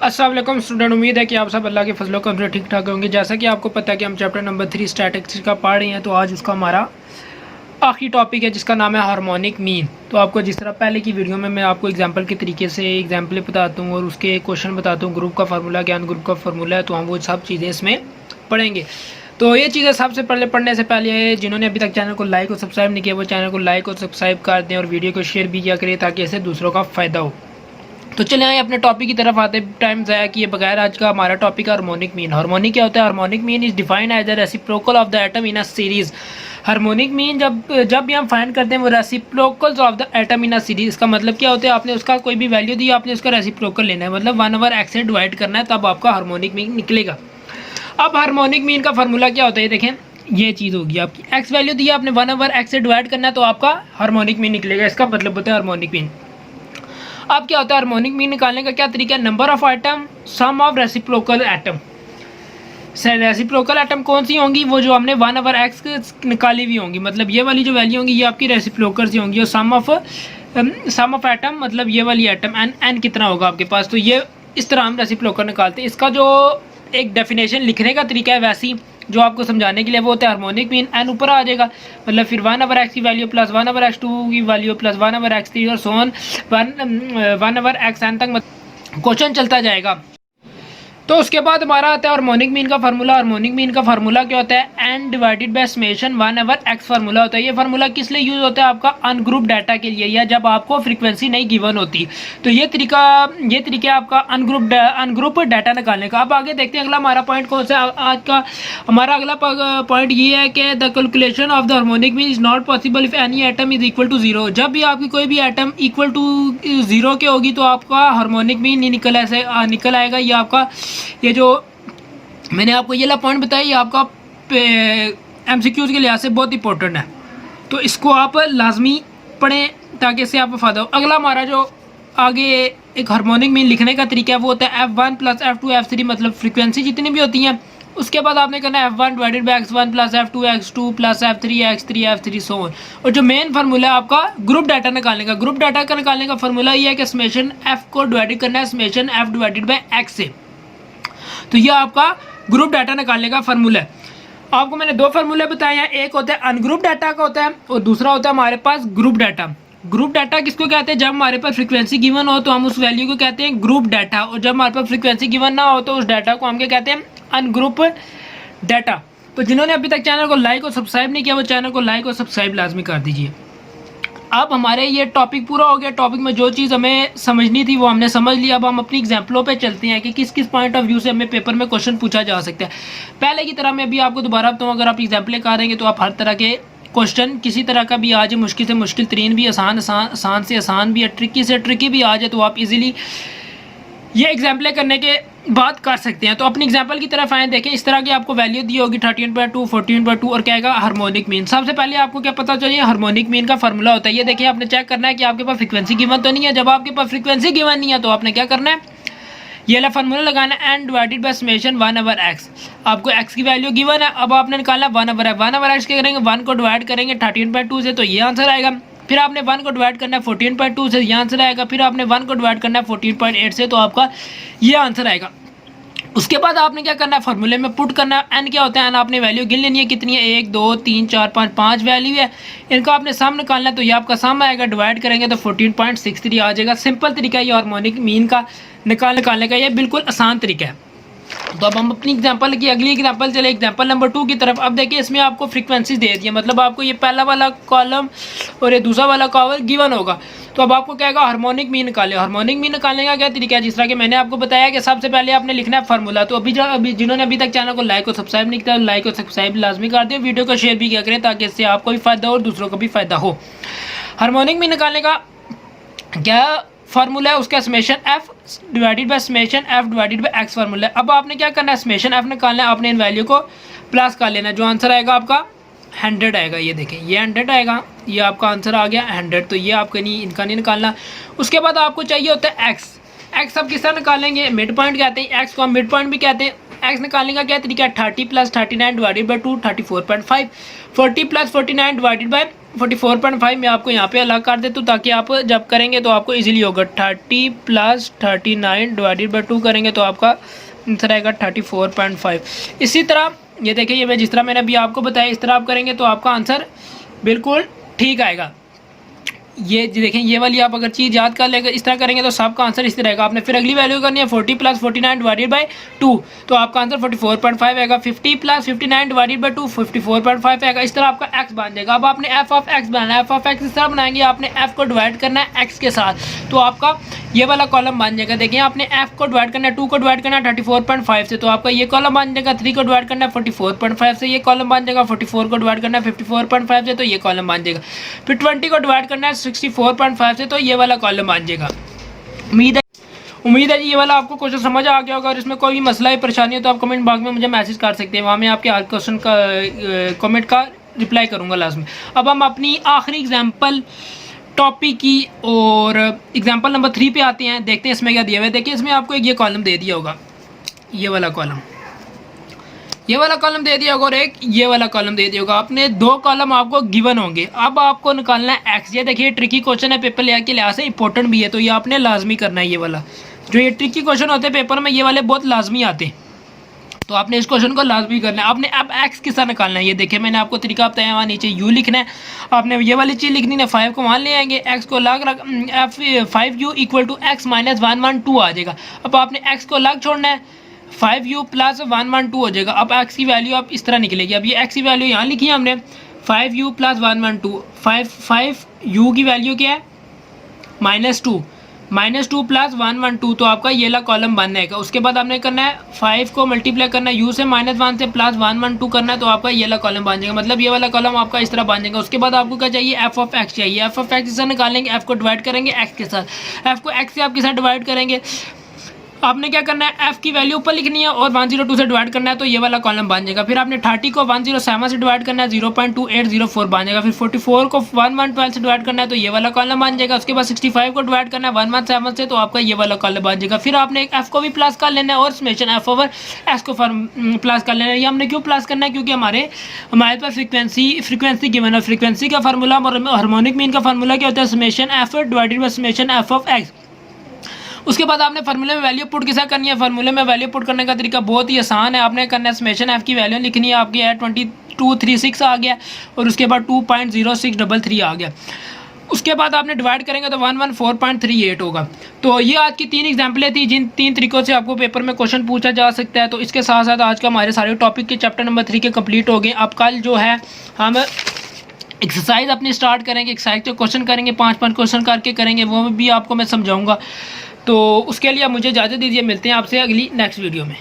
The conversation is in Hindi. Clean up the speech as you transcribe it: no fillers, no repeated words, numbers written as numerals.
अस्सलाम वालेकुम स्टूडेंट, उम्मीद है कि आप सब अल्लाह के फजलों का ठीक ठाक होंगे। जैसा कि आपको पता है कि हम चैप्टर नंबर 3 स्टैटिस्टिक्स का पढ़ रहे हैं, तो आज उसका हमारा आखिरी टॉपिक है जिसका नाम है हार्मोनिक मीन। तो आपको जिस तरह पहले की वीडियो में मैं आपको एग्जांपल के तरीके से एग्जांपल बताता हूँ और उसके क्वेश्चन बताता हूँ, ग्रुप का फार्मूला क्या ग्रुप का फार्मूला है, तो हम वो सब चीज़ें इसमें पढ़ेंगे। तो ये चीज़ें सबसे पहले पढ़ने से पहले जिन्होंने अभी तक चैनल को लाइक और सब्सक्राइब नहीं किया वो चैनल को लाइक और सब्सक्राइब कर दें और वीडियो को शेयर भी किया करें ताकि इससे दूसरों का फ़ायदा हो। तो चले आए अपने टॉपिक की तरफ आते टाइम ज़ाया किए बगैर आज का हमारा टॉपिक है हार्मोनिक मीन। हार्मोनिक क्या होता है? Harmonic mean is defined as the reciprocal of the atom in a series. Harmonic mean जब भी हम फाइंड करते हैं वो reciprocals of the atom in a series. इसका मतलब क्या होता है? आपने उसका कोई भी वैल्यू दी, आपने उसका रेसिप्रोकल लेना है, मतलब 1/x से डिवाइड करना है, तब आपका हार्मोनिक मीन निकलेगा। अब हार्मोनिक मीन का फार्मूला क्या होता है? देखें, ये चीज़ होगी आपकी x वैल्यू दी, आपने 1/x से डिवाइड करना है तो आपका हार्मोनिक मीन निकलेगा। इसका मतलब होता है हार्मोनिक मीन। अब क्या होता है हार्मोनिक मीन निकालने का क्या तरीका है? Number of item sum of reciprocal atom. Reciprocal atom कौन सी होंगी? वो जो हमने 1/x निकाली हुई होंगी, मतलब ये वाली जो वैल्यू होंगी ये आपकी रेसिप्रोकल सी होंगी। और सम ऑफ एटम मतलब ये वाली एटम एन कितना होगा आपके पास, तो ये इस तरह हम रेसिप्रोकल निकालते हैं। इसका जो एक डेफिनेशन लिखने का तरीका है वैसी जो आपको समझाने के लिए वो होता है हार्मोनिक मीन। एन ऊपर आ जाएगा, मतलब फिर 1/x की वैल्यू प्लस 1/x2 की वैल्यू प्लस 1/x3 और सो ऑन 1/xn तक क्वेश्चन चलता जाएगा। तो उसके बाद हमारा आता है हार्मोनिक मीन का फार्मूला। हार्मोनिक मीन का फार्मूला क्या होता है? N divided by summation 1/x formula होता है। ये फार्मूला किस लिए यूज होता है? आपका अनग्रुप डाटा के लिए, या जब आपको फ्रीक्वेंसी नहीं गिवन होती। तो ये तरीका आपका अनग्रुप डाटा निकालने का। अब आगे देखते हैं अगला हमारा पॉइंट कौन सा आज का। हमारा अगला पॉइंट ये है कि the calculation of the harmonic mean is not possible if any atom is equal to 0। जब भी आपकी कोई भी एटम इक्वल टू 0 के होगी तो आपका हार्मोनिक मीन नहीं निकल आएगा। ये आपका ये जो मैंने आपको ये पॉइंट बताया ये आपका एमसीक्यूज के लिहाज से बहुत इंपॉर्टेंट है, तो इसको आप लाजमी पढ़ें ताकि इससे आपको फ़ायदा हो। अगला हमारा जो आगे एक हार्मोनिक मीन लिखने का तरीका है वो होता है F1 + F2 F3, मतलब फ्रीक्वेंसी जितनी भी होती हैं उसके बाद आपने करना है F1 divided by X1 + F2 X2 + F3 X3 F3 so on. और जो मेन फार्मूला है आपका ग्रुप डाटा निकालने का, ग्रुप डाटा का निकालने का फार्मूला ये है कि समेशन F को डिवाइड करना है summation F divided by X से। तो ये आपका ग्रुप डाटा निकालने का फार्मूला है। आपको मैंने दो फार्मूले बताए हैं, एक होता है अनग्रुप डाटा का होता है और दूसरा होता है हमारे पास ग्रुप डाटा। ग्रुप डाटा किसको कहते हैं? जब हमारे पास फ्रीक्वेंसी गिवन हो तो हम उस वैल्यू को कहते हैं ग्रुप डाटा, और जब हमारे पास फ्रीक्वेंसी गिवन ना हो तो उस डाटा को हम क्या कहते हैं? Ungroup data. तो जिन्होंने अभी तक चैनल को लाइक और सब्सक्राइब नहीं किया वो चैनल को लाइक और सब्सक्राइब लाजमी कर दीजिए। अब हमारे ये टॉपिक पूरा हो गया। टॉपिक में जो चीज़ हमें समझनी थी वो हमने समझ लिया। अब हम अपनी एग्जाम्पलों पे चलते हैं कि किस किस पॉइंट ऑफ व्यू से हमें पेपर में क्वेश्चन पूछा जा सकता है। पहले की तरह मैं अभी आपको दोबारा बताऊँ, अगर आप एग्जाम्पलें करेंगे तो आप हर तरह के क्वेश्चन किसी तरह का भी आ जाए, मुश्किल से मुश्किल तरीन भी, आसान से आसान भी, ट्रिकी से ट्रिकी भी आ जाए, तो आप इजीली ये एग्जाम्पलें करने के बात कर सकते हैं। तो अपनी एग्जाम्पल की तरफ आए, देखें इस तरह की आपको वैल्यू दी होगी 13.2 14.2 और क्या आएगा? Harmonic mean. सबसे पहले आपको क्या पता चाहिए? हार्मोनिक मीन का फार्मूला होता है ये। देखिए आपने चेक करना है कि आपके पास फ्रीक्वेंसी गिवन तो नहीं है। जब आपके पास फ्रीक्वेंसी गिवन नहीं है तो आपने क्या करना है? ये वाला फार्मूला लगाना है N divided by summation 1/x। आपको x की वैल्यू गिवन है, अब आपने निकालना 1/x क्या करेंगे? 1 को डिवाइड करेंगे 13.2 से तो ये आंसर आएगा। फिर आपने 1 को डिवाइड करना है 14.2 से, ये आंसर आएगा। फिर आपने 1 को डिवाइड करना है 14.8 से, तो आपका ये आंसर आएगा। उसके बाद आपने क्या करना है? फार्मूले में पुट करना है। एन क्या होता है? एन आपने वैल्यू गिन लेनी है, कितनी है? 1 2 3 4 5 वैल्यू है, इनका आपने सम निकालना है। तो ये आपका सम आएगा, डिवाइड करेंगे तो 14.63 आ जाएगा। सिंपल तरीका है ये हार्मोनिक मीन का निकालने का, ये बिल्कुल आसान तरीका है। तो अब हम अपनी एग्जांपल की अगली एग्जांपल चले एग्जांपल नंबर 2 की तरफ। अब देखिए इसमें आपको फ्रीक्वेंसी दे दी है, मतलब आपको ये पहला वाला कॉलम और ये दूसरा वाला कॉलम गिवन होगा। तो अब आपको क्या है? हार्मोनिक मीन निकाले। हार्मोनिक मीन निकालने का क्या तरीका है? जिस तरह कि मैंने आपको बताया कि सबसे पहले आपने लिखना है फार्मूला। तो अभी जिन्होंने अभी तक चैनल को लाइक और सब्सक्राइब नहीं किया, लाइक और सब्सक्राइब लाजमी कर दें, वीडियो को शेयर भी किया करें ताकि इससे आपको भी फायदा हो और दूसरों को भी फायदा हो। हार्मोनिक मीन निकालने का क्या फार्मूला है? उसका summation F divided by summation F divided by X formula है। अब आपने क्या करना है? समेशन F निकालना है, आपने इन वैल्यू को प्लस कर लेना है। जो आंसर आएगा आपका 100 आएगा। ये देखें ये 100 आएगा, ये आपका आंसर आ गया 100। तो ये आपका इनका नहीं निकालना। उसके बाद आपको चाहिए होता है X अब किस तरह निकालेंगे? मिड पॉइंट कहते हैं, X को हम मिड पॉइंट भी कहते हैं। X निकालने का क्या तरीका है? 30 + 39 डिवाइडेड बाई 2 34.5, 40 + 49 डिवाइडेड बाई 44.5 मैं आपको यहाँ पे अलग कर देता हूँ ताकि आप जब करेंगे तो आपको इजीली होगा। 30 + 39 डिवाइडेड बाई 2 करेंगे तो आपका आंसर आएगा 34.5। इसी तरह ये देखिए, ये मैं जिस तरह मैंने अभी आपको बताया इस तरह आप करेंगे तो आपका आंसर बिल्कुल ठीक आएगा। ये देखें, ये वाली आप अगर चीज़ याद कर लेंगे इस तरह करेंगे तो सबका आंसर इस तरह रहेगा। आपने फिर अगली वैल्यू करनी है 40 + 49 डिवाइडेड बाई 2, तो आपका आंसर 44.5 आएगा। 50 + 59 डिवाइडेड बाई 2 54.5 आएगा। इस तरह आपका एक्स बन जाएगा। अब आपने एफ ऑफ एक्स बनाना है। एफ ऑफ एक्स इस तरह बनाएंगे, आपने एफ को डिवाइड करना है एक्स के साथ, तो आपका ये वाला कॉलम बन जाएगा। देखिए, आपने एफ को डिवाइड करना है 2 को डिवाइड करना है 34.5 से, तो आपका ये कॉलम बन जाएगा। 3 को डिवाइड करना है 44.5 से, ये कॉलम बन जाएगा। 44 को डिवाइड करना है 54.5 से, तो ये कॉलम बन जाएगा। फिर 20 को डिवाइड करना है 64.5 से, तो ये वाला कॉलम बन जाएगा। उम्मीद है जी ये वाला आपको क्वेश्चन समझ आ गया होगा। और इसमें कोई भी मसला या परेशानी हो तो आप कमेंट बॉक्स में मुझे मैसेज कर सकते हैं, वहाँ मैं आपके हर क्वेश्चन का कमेंट का रिप्लाई करूँगा लास्ट में। अब हम अपनी आखिरी एग्जाम्पल टॉपिक की और एग्जाम्पल नंबर 3 पे आते हैं। देखते हैं इसमें क्या दिया हुआ है। देखिए, इसमें आपको एक ये कॉलम दे दिया होगा, ये वाला कॉलम दे दिया होगा और एक ये वाला कॉलम दे दिया होगा। आपने 2 कॉलम आपको गिवन होंगे। अब आपको निकालना है एक्स। ये देखिए, ट्रिकी क्वेश्चन है, पेपर के लिहाज से इंपॉर्टेंट भी है, तो ये आपने लाजमी करना है। ये वाला जो ये ट्रिकी क्वेश्चन होते हैं पेपर में, ये वाले बहुत लाजमी आते हैं, तो आपने इस क्वेश्चन को लाजमी करना है। आपने अब एक्स किस तरह निकालना है, ये देखिए मैंने आपको तरीका बताया। वहाँ नीचे यू लिखना है, आपने ये वाली चीज़ लिखनी है। 5 को वहाँ ले आएंगे, एक्स को अलग रख, 5u = x - 112 आ जाएगा। अब आपने एक्स को अलग छोड़ना है, 5u + 112 हो जाएगा। अब एक्स की वैल्यू अब इस तरह निकलेगी। अब ये एक्स की वैल्यू यहाँ लिखी है हमने, 5u + 112। 5u की वैल्यू क्या है, -2 + 112, तो आपका ये वाला कॉलम बन जाएगा। उसके बाद आपने करना है 5 को मल्टीप्लाई करना है u से, -1 से, प्लस 112 करना है, तो आपका ये वाला कॉलम बन जाएगा। मतलब ये वाला कॉलम आपका इस तरह बन जाएगा। उसके बाद आपको क्या चाहिए, एफ ऑफ एक्स चाहिए। एफ ऑफ एक्स इसे निकालेंगे, एफ को डिवाइड करेंगे एक्स के साथ। एफ को एक्स से आप के साथ डिवाइड करेंगे। आपने क्या करना है, एफ की वैल्यू ऊपर लिखनी है और 102 से डिवाइड करना है, तो ये वाला कॉलम बन जाएगा। फिर आपने 30 को 107 से डिवाइड करना है, 0.2804 बन जाएगा। फिर 44 को 1112 से डिवाइड करना है, तो ये वाला कॉलम बन जाएगा। उसके बाद 65 को डिवाइड करना है 117 से, तो आपका ये वाला कॉलम बन जाएगा। फिर आपने एक एफ को भी प्लस कर लेना है और समेशन एफ ओवर एस को प्लस कर लेना है। ये हमने क्यों प्लस करना है, क्योंकि हमारे पास फ्रीक्वेंसी गिवन है। फ्रीक्वेंसी का फार्मूला और हार्मोनिक मीन का फार्मूला क्या होता है, summation F divided by summation F of x. उसके बाद आपने फार्मूले में वैल्यू पुट किसा करनी है। फार्मूले में वैल्यू पुट करने का तरीका बहुत ही आसान है। आपने करना है, समेशन एफ की वैल्यू लिखनी है, आपकी है 2236 आ गया, और उसके बाद 2.0633 आ गया। उसके बाद आपने डिवाइड करेंगे तो 114.38 होगा। तो ये आज की 3 एग्जाम्पलें थी, जिन 3 तरीकों से आपको पेपर में क्वेश्चन पूछा जा सकता है। तो इसके साथ साथ आज का हमारे सारे टॉपिक के चैप्टर नंबर 3 के कंप्लीट हो गए। अब कल जो है हम एक्सरसाइज अपनी स्टार्ट करेंगे। एक्सरसाइज के क्वेश्चन करेंगे, 5-5 क्वेश्चन करके करेंगे, वो भी आपको मैं समझाऊंगा। तो उसके लिए मुझे इजाज़त दीजिए, मिलते हैं आपसे अगली नेक्स्ट वीडियो में।